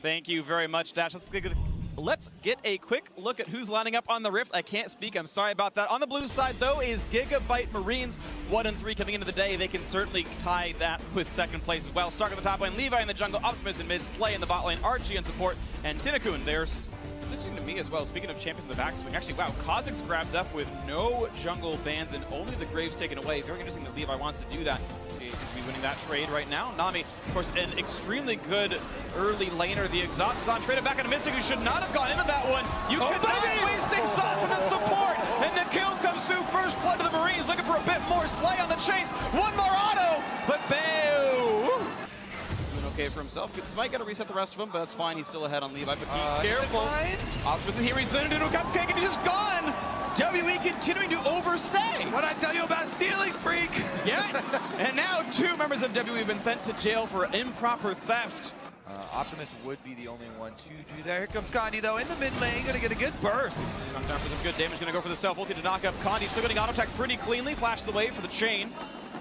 Thank you very much, Dash. Let's get a quick look at who's lining up on the Rift. I can't speak, I'm sorry about that. On the blue side, though, is Gigabyte Marines. 1 and 3 coming into the day. They can certainly tie that with second place as well. Stark on the top lane, Levi in the jungle, Optimus in mid, Slay in the bot lane, Archie in support, and Tinakun. There's interesting to me as well. Speaking of champions in the backswing, actually, wow, Kha'Zix's grabbed up with no jungle bans and only the Graves taken away. Very interesting that Levi wants to do that. He seems to be winning that trade right now. Nami, of course, an extremely good early laner. The exhaust is on, traded back into Mystic, who should not have gone into that one. You cannot waste exhaust in the support, and the kill comes through. First blood to the Marines, looking for a bit more. Slay on the chase, one more auto, but Bayo doing okay for himself. Good smite, got to reset the rest of them, but that's fine. He's still ahead on Levi, but be careful. Optimus in here, he's into a cupcake, and he's just gone. WE continuing to overstay. What'd I tell you about stealing, freak? Yeah, and now 2 members of WE have been sent to jail for improper theft. Optimus would be the only one to do that. Here comes Condi, though, in the mid lane, gonna get a good burst. Comes down for some good damage, gonna go for the self-ulti to knock up Condi. Still getting auto-attack pretty cleanly, flashes away for the chain.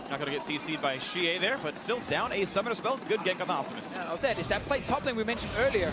Not gonna get CC'd by Xie there, but still down a summoner spell. Good gank on the Optimus. Of that is that play top lane we mentioned earlier.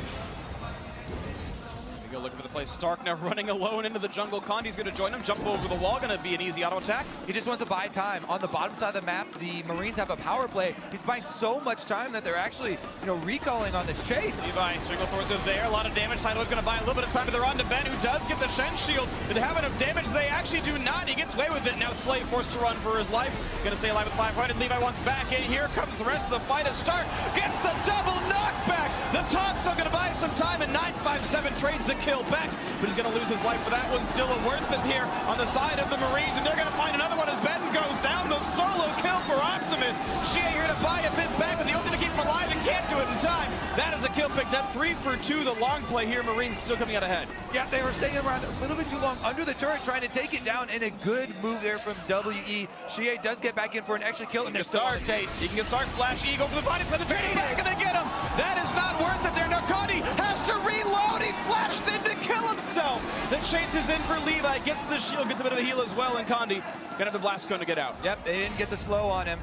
Go looking for the play. Stark now running alone into the jungle. Condi's going to join him, jump over the wall. Going to be an easy auto attack. He just wants to buy time. On the bottom side of the map, the Marines have a power play. He's buying so much time that they're actually, recalling on this chase. Levi, Strangle Force is there. A lot of damage. Tidal's going to buy a little bit of time, but they're on to Ben, who does get the Shen shield. But have enough damage. They actually do not. He gets away with it. Now Slay forced to run for his life. Going to stay alive with 500. Levi wants back in. Here comes the rest of the fight. As Stark gets the double knockback. The taunt's still going to buy some time, and 957 trades the kill back. But he's going to lose his life for that one. Still a worth it here on the side of the Marines, and they're going to find another one as Ben goes down. The solo kill for Optimus. Xie here to buy a bit back, but the only to keep him alive and can't do it in time. That is a kill picked up. 3 for 2. The long play here. Marines still coming out ahead. Yeah, they were staying around a little bit too long under the turret, trying to take it down, and a good move there from WE. Xie does get back in for an extra kill, and they're Stark. He can get Stark, Flash E, go for the body, send the training back, and they get him. That is not worth it there. Now Condi has to reload. He flashed in to kill himself. The chase is in for Levi, gets the shield, gets a bit of a heal as well, and Condi gonna have the blast cone to get out. Yep, they didn't get the slow on him.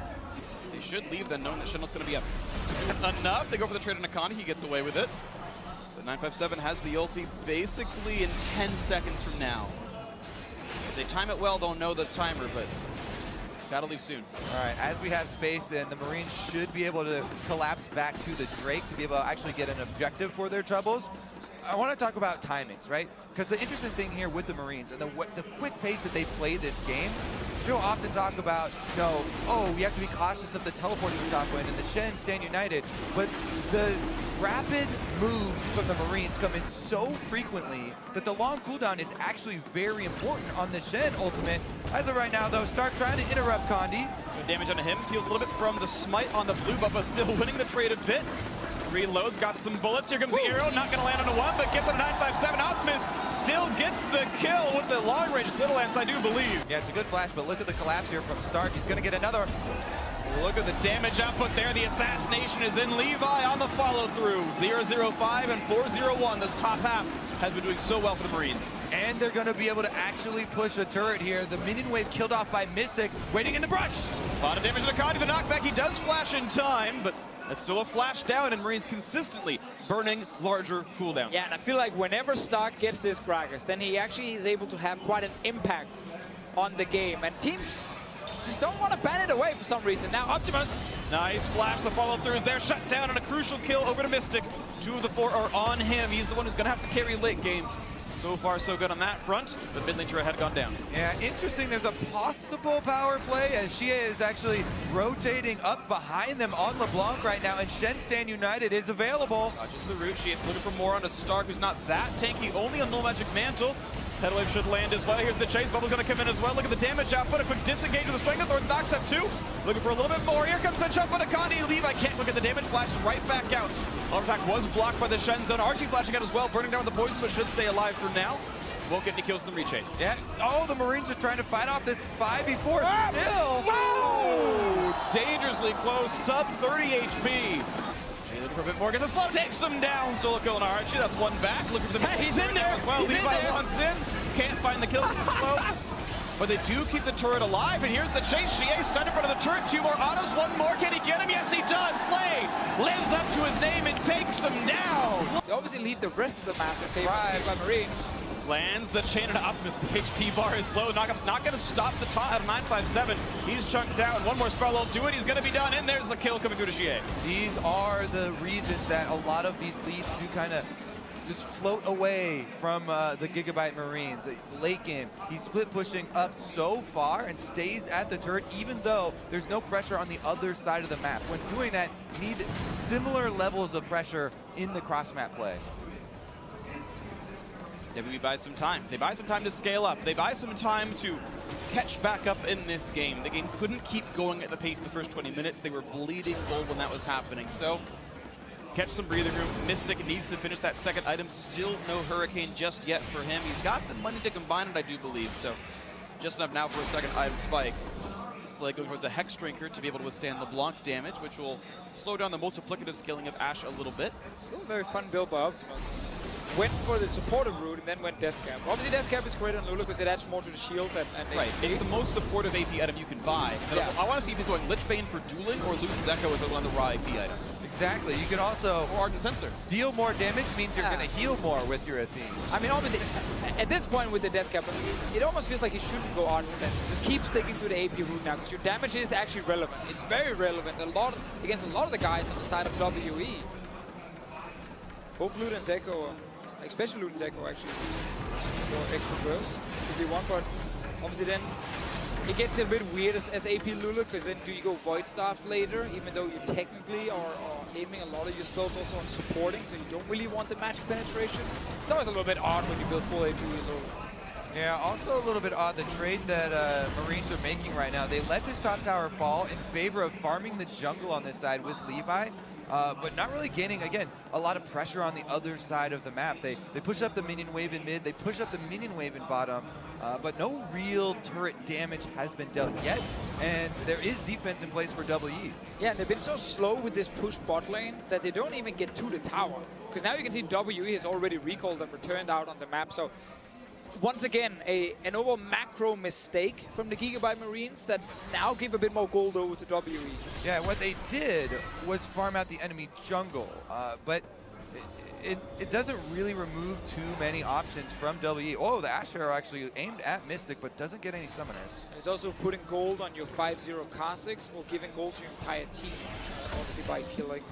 They should leave then, knowing that Shindel's gonna be up enough. They go for the trade on Condi, he gets away with it. But 957 has the ulti basically in 10 seconds from now. If they time it well, they'll know the timer, but gotta leave soon. All right, as we have space, then the Marines should be able to collapse back to the Drake to be able to actually get an objective for their troubles. I want to talk about timings, right? Because the interesting thing here with the Marines and the quick pace that they play this game, you'll often talk about, we have to be cautious of the teleport to the top lane and the Shen stand united, but the rapid moves from the Marines come in so frequently that the long cooldown is actually very important on the Shen ultimate. As of right now, though, Stark trying to interrupt Condi. Good damage on him, heals a little bit from the smite on the blue buff, but still winning the trade a bit. Reloads, got some bullets. Here comes the arrow, not gonna land on a 1, but gets on a 957. Optimus still gets the kill with the long range Little Lance, I do believe. Yeah, it's a good flash, but look at the collapse here from Stark. He's gonna get another. Look at the damage output there. The assassination is in. Levi on the follow through. 0-0-5 and 4-0-1. This top half has been doing so well for the Marines. And they're gonna be able to actually push a turret here. The minion wave killed off by Mystic, waiting in the brush. A lot of damage to Condi. The knockback, he does flash in time, but it's still a flash down, and Marines consistently burning larger cooldowns. Yeah, and I feel like whenever Stark gets this Gragas, then he actually is able to have quite an impact on the game. And teams just don't want to ban it away for some reason. Now Optimus. Nice flash, the follow through is there, shut down, and a crucial kill over to Mystic. 2 of the 4 are on him. He's the one who's gonna have to carry late game. So far, so good on that front. The mid lane turret had gone down. Yeah, interesting. There's a possible power play as Xie is actually rotating up behind them on LeBlanc right now, and Shen Stand United is available. Just the root. Xie is looking for more on a Stark, who's not that tanky. Only a null magic mantle. Headwave should land as well. Here's the chase. Bubble's going to come in as well. Look at the damage output. A quick disengage with the Stranglethorn. Knocks up 2. Looking for a little bit more. Here comes the jump on a Condi. Levi can't look at the damage. Flashes right back out. Auto attack was blocked by the Shen zone. Archie flashing out as well. Burning down with the poison, but should stay alive for now. Won't get any kills in the rechase. Yeah. Oh, the Marines are trying to fight off this 5v4 still. Whoa! Dangerously close. Sub 30 HP. Looking for a bit more. Gets a slow. Takes them down. Solo kill on Archie. That's 1 back. Looking for the he's in there as well. He's Levi wants in. Can't find the kill. Slow. But they do keep the turret alive, and here's the chase. Xie stunned in front of the turret. 2 more autos, 1 more. Can he get him? Yes, he does. Slay lives up to his name and takes him down. They obviously leave the rest of the map in favor of by Marines. Lands the chain into Optimus. The HP bar is low. Knockup's not going to stop the taunt out of 957. He's chunked out. One more spell will do it. He's going to be done. And there's the kill coming through to GA. These are the reasons that a lot of these leads do kind of just float away from the Gigabyte Marines. Late game, he's split pushing up so far and stays at the turret even though there's no pressure on the other side of the map. When doing that, you need similar levels of pressure in the cross-map play. WWE buys some time. They buy some time to scale up. They buy some time to catch back up in this game. The game couldn't keep going at the pace of the first 20 minutes. They were bleeding gold when that was happening. So, catch some breathing room. Mystic needs to finish that second item. Still no Hurricane just yet for him. He's got the money to combine it, I do believe. So, just enough now for a second item spike. Slay going towards a Hex Drinker to be able to withstand LeBlanc damage, which will slow down the multiplicative scaling of Ashe a little bit. Still a very fun build by Optimus. Went for the supportive route and then went Death Cap. Obviously Death Cap is great on Lula because it adds more to the shield and right. It's the most supportive AP item you can buy. Yeah. I want to see if he's going Lich Bane for dueling or Luton's Echo as one of the raw AP items. Exactly. You can also or Ardent Sensor. Deal more damage means you're going to heal more with your Athene. I mean, obviously, at this point with the Death Cap, it almost feels like he shouldn't go Ardent Sensor. Just keep sticking to the AP route now because your damage is actually relevant. It's very relevant against a lot of the guys on the side of WE. Both Luton's Echo, especially Luton's Echo actually, for extra burst to be one, but obviously then it gets a bit weird as AP Lula, because then do you go Void Staff later, even though you technically are aiming a lot of your spells also on supporting, so you don't really want the magic penetration. It's always a little bit odd when you build full AP Lula. Yeah, also a little bit odd, the trade that Marines are making right now. They let this top tower fall in favor of farming the jungle on this side with Levi. But not really gaining, again, a lot of pressure on the other side of the map. They push up the minion wave in mid, they push up the minion wave in bottom, but no real turret damage has been dealt yet, and there is defense in place for WE. Yeah, and they've been so slow with this push bot lane that they don't even get to the tower. Because now you can see WE has already recalled and returned out on the map, so once again, an overall macro mistake from the Gigabyte Marines that now give a bit more gold over to WE. Yeah, what they did was farm out the enemy jungle, but it doesn't really remove too many options from WE. Oh, the Ashe Arrow actually aimed at Mystic, but doesn't get any summoners. And it's also putting gold on your 5-0 Kha'Zix or giving gold to your entire team, obviously by killing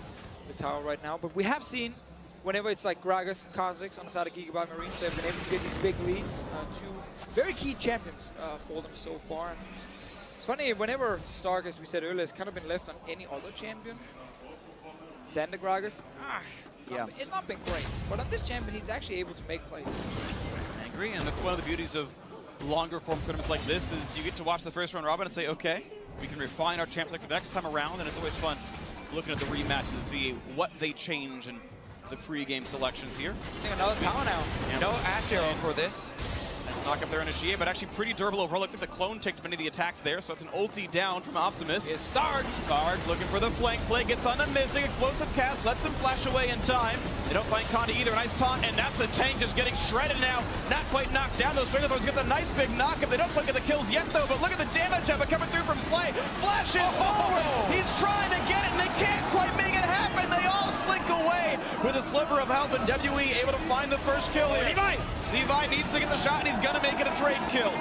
the tower right now. But we have seen whenever it's like Gragas, Kha'Zix on the side of Gigabyte Marines, they've been able to get these big leads to very key champions for them so far. And it's funny, whenever Stark, as we said earlier, has kind of been left on any other champion than the Gragas, it's not been great. But on this champion, he's actually able to make plays. I agree, and that's one of the beauties of longer form tournaments like this, is you get to watch the first round robin and say, okay, we can refine our champs like the next time around, and it's always fun looking at the rematch to see what they change and the pre-game selections here. Another tower now. Yeah. No Ashe Arrow for this. Nice knock up there on Ishii, but actually pretty durable overall. Looks like the clone takes many of the attacks there, so it's an ulti down from Optimus. Here's Stark. Stark looking for the flank play, gets on the Mystic, explosive cast, lets him flash away in time. They don't find Conti either, nice taunt, and that's the tank just getting shredded now. Not quite knocked down, those Strangler Throws gets a nice big knock up. They don't quite get the kills yet though, but look at the damage of it coming through from Slay. Flashes forward, he's trying to get it, and they can't quite make it happen. They all slink away with a sliver of health, and WE able to find the first kill here. Levi needs to get the shot, and he's gonna make it a trade kill.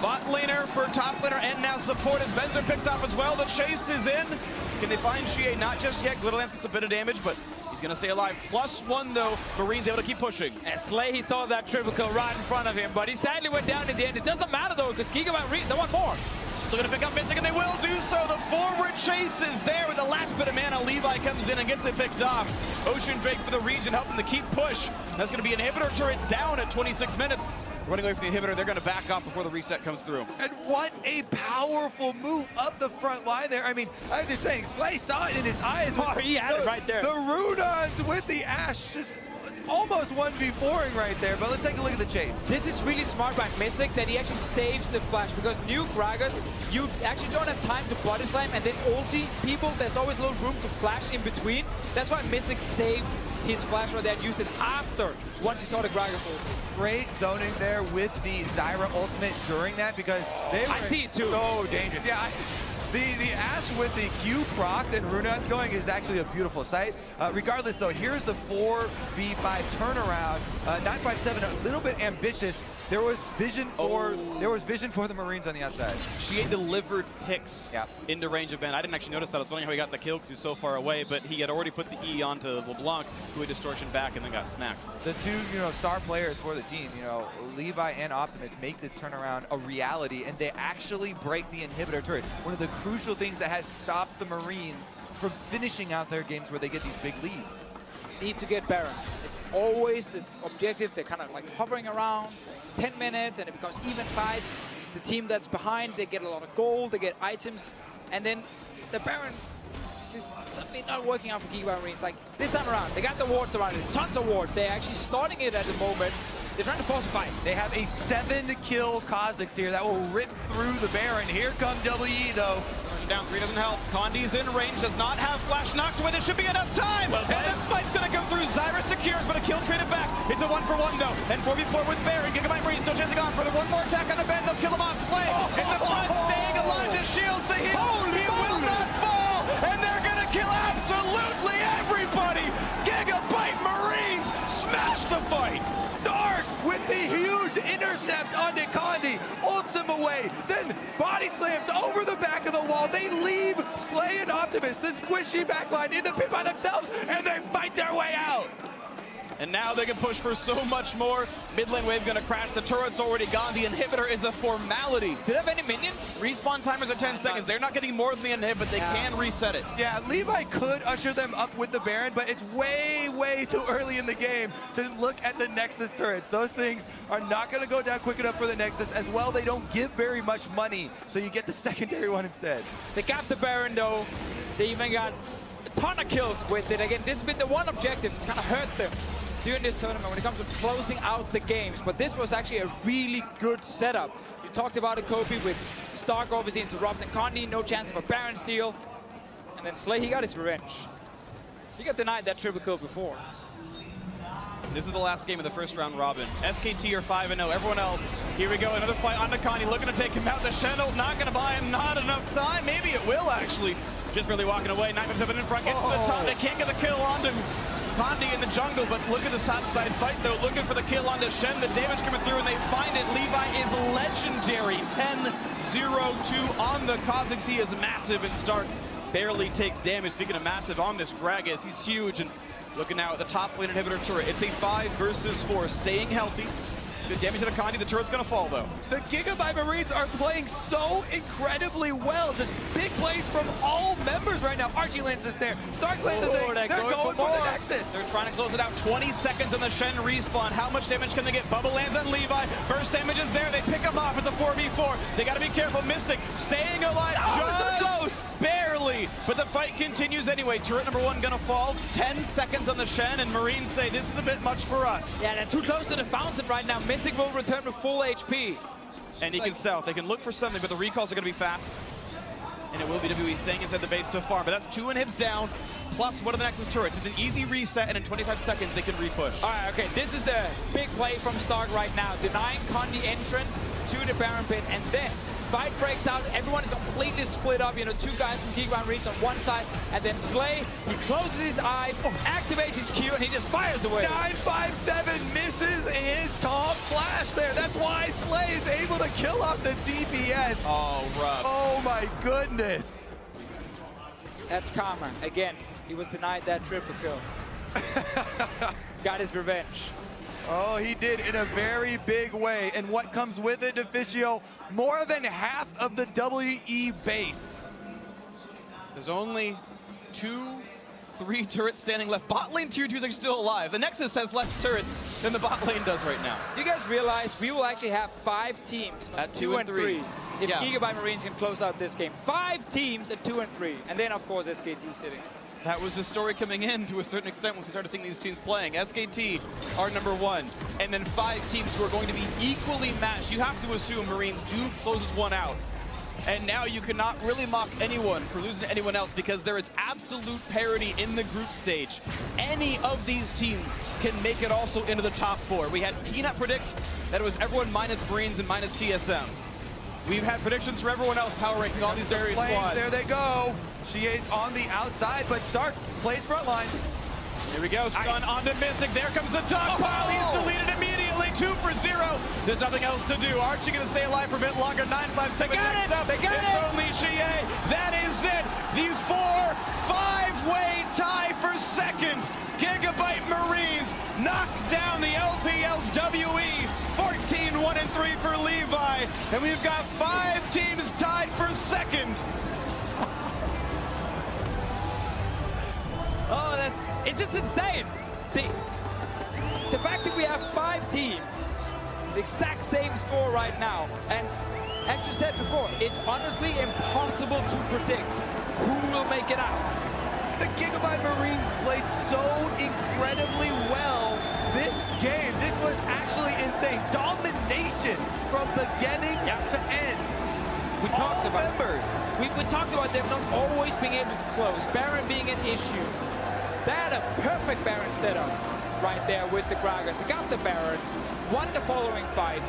Bot laner for top laner, and now support as Benzer picked up as well. The chase is in. Can they find Shie? Not just yet. Glitterlance gets a bit of damage, but he's gonna stay alive. +1 though. Marines able to keep pushing. And Slay, he saw that triple kill right in front of him, but he sadly went down in the end. It doesn't matter though, because Gigabyte Marines, they want more. They're going to pick up Mystic, and they will do so. The forward chase is there with the last bit of mana. Levi comes in and gets it picked off. Ocean Drake for the region, helping to keep push. That's going to be an inhibitor turret down at 26 minutes. Running away from the inhibitor, they're going to back off before the reset comes through. And what a powerful move up the front line there. I mean, I was just saying, Slay saw it in his eyes. Oh, he had it right there. The Runons with the Ashe just almost 1v4ing right there, but let's take a look at the chase. This is really smart by Mystic that he actually saves the flash, because new Gragas, you actually don't have time to body slam and then ulti people. There's always a little room to flash in between. That's why Mystic saved his flash right there and used it after, once he saw the Gragas ulti. Great zoning there with the Zyra ultimate during that, because they were I see it too. So dangerous. Yeah, The Ashe with the Q procced and Runats going is actually a beautiful sight. Regardless though, here's the 4v5 turnaround. 957 a little bit ambitious. There was vision for the Marines on the outside. She had delivered picks into range of Ben. I didn't actually notice that. I was wondering how he got the kill because he was so far away, but he had already put the E onto LeBlanc, who had distortion back and then got smacked. The two, star players for the team, Levi and Optimus make this turnaround a reality, and they actually break the inhibitor turret. One of the crucial things that has stopped the Marines from finishing out their games where they get these big leads. Need to get Baron. It's always the objective. They're kind of like hovering around 10 minutes and it becomes even fights. The team that's behind, they get a lot of gold, they get items, and then the Baron is just suddenly not working out for Giga Marines. Like this time around, they got the wards around it, tons of wards. They're actually starting it at the moment. They're trying to force a fight. They have a 7-kill Kha'Zix here that will rip through the Baron. Here comes WE though. Down 3 doesn't help. Condi's in range, does not have flash knocks to win. There should be enough time. And this fight's gonna go through. Zyra secures, but a kill traded back. It's a 1-for-1 though. And 4v4 with Baron. Gigabyte Marine still chasing on for the one more attack on the bend. They'll kill him off. Slay in the front, staying alive. The shields, the heal. He will not fall. And they're gonna kill absolutely everybody. Gigabyte Marines smash the fight. Dark with the huge intercept on Condi, ults him away, then body slams over the back of the wall. They leave Slay and Optimus, the squishy backline, in the pit by themselves, and they fight their way out. And now they can push for so much more. Mid lane wave gonna crash. The turret's already gone. The inhibitor is a formality. Do they have any minions? Respawn timers are 10 seconds. They're not getting more than the inhib, but they can reset it. Yeah, Levi could usher them up with the Baron, but it's way, way too early in the game to look at the Nexus turrets. Those things are not gonna go down quick enough for the Nexus. As well, they don't give very much money, so you get the secondary one instead. They got the Baron though. They even got a ton of kills with it. Again, this has been the one objective that's kind of hurt them during this tournament when it comes to closing out the games. But this was actually a really good setup. You talked about it, Kobe, with Stark obviously interrupting Condi, no chance of a Baron steal. And then Slay, he got his revenge. He got denied that triple kill before. This is the last game of the first round robin. SKT are 5-0. Everyone else, here we go. Another fight on Condi, looking to take him out. The Shendel not going to buy him, not enough time. Maybe it will, actually. Just barely walking away. 957 in front, gets to the top. They can't get the kill onto Condi in the jungle, but look at this top side fight though, looking for the kill onto Shen. The damage coming through and they find it. Levi is legendary. 10-0-2 on the Kha'Zix. He is massive, and Stark barely takes damage. Speaking of massive on this Gragas, he's huge. And looking now at the top lane inhibitor turret. It's a 5 versus 4, staying healthy. Good damage to Condi. The turret's gonna fall though. The Gigabyte Marines are playing so incredibly well. Just big plays from all members right now. Archie lands this there. Stark lands this there. They're going for the Nexus. They're trying to close it out. 20 seconds on the Shen respawn. How much damage can they get? Bubble lands on Levi. Burst damage is there. They pick him off at the 4v4. They gotta be careful. Mystic staying alive just barely. But the fight continues anyway. Turret number 1 gonna fall. 10 seconds on the Shen, and Marines say this is a bit much for us. Yeah, they're too close to the fountain right now. Mystic will return with full HP. And he can stealth. They can look for something, but the recalls are going to be fast. And it will be WE staying inside the base to farm. But that's 2 inhibs down, plus one of the Nexus turrets. It's an easy reset, and in 25 seconds, they can re-push. All right, okay, this is the big play from Stark right now. Denying Condi entrance to the Baron pit, and then fight breaks out. Everyone is completely split up. 2 guys from Gigabyte Marines on one side, and then Slay, he closes his eyes, activates his Q, and he just fires away. 957 misses his top flash there. That's why Slay is able to kill off the DPS. Oh, rough. Oh my goodness. That's karma. Again, he was denied that triple kill. Got his revenge. Oh, he did in a very big way. And what comes with it, Deficio? More than half of the WE base. There's only 2-3 turrets standing left. Bot lane tier 2s are still alive. The Nexus has less turrets than the bot lane does right now. Do you guys realize we will actually have 5 teams at 2 and 3 if Gigabyte Marines can close out this game? 5 teams at 2 and 3. And then, of course, SKT sitting. That was the story coming in to a certain extent once we started seeing these teams playing. SKT are number 1, and then 5 teams who are going to be equally matched. You have to assume Marines do close this one out. And now you cannot really mock anyone for losing to anyone else because there is absolute parity in the group stage. Any of these teams can make it also into the top 4. We had Peanut predict that it was everyone minus Marines and minus TSM. We've had predictions for everyone else power ranking all these Darius squads. There they go. Shie's on the outside, but Stark plays front line. Here we go, stun onto Mystic. There comes the dog pile. He's deleted immediately. 2 for 0. There's nothing else to do. Archie gonna stay alive for a bit longer. 9-5 seconds. Next up, it's only Shie. That is it. The 4-5-way tie for second. Gigabyte Marines knock down the LPL's WE. 14-1-3 for Levi. And we've got 5 teams tied for second. Oh, it's just insane. The fact that we have 5 teams, the exact same score right now, and as you said before, it's honestly impossible to predict who will make it out. The Gigabyte Marines played so incredibly well this game. This was actually insane. Domination from beginning to end. We talked about them not always being able to close, Baron being an issue. They had a perfect Baron setup right there with the Gragas. They got the Baron, won the following fight,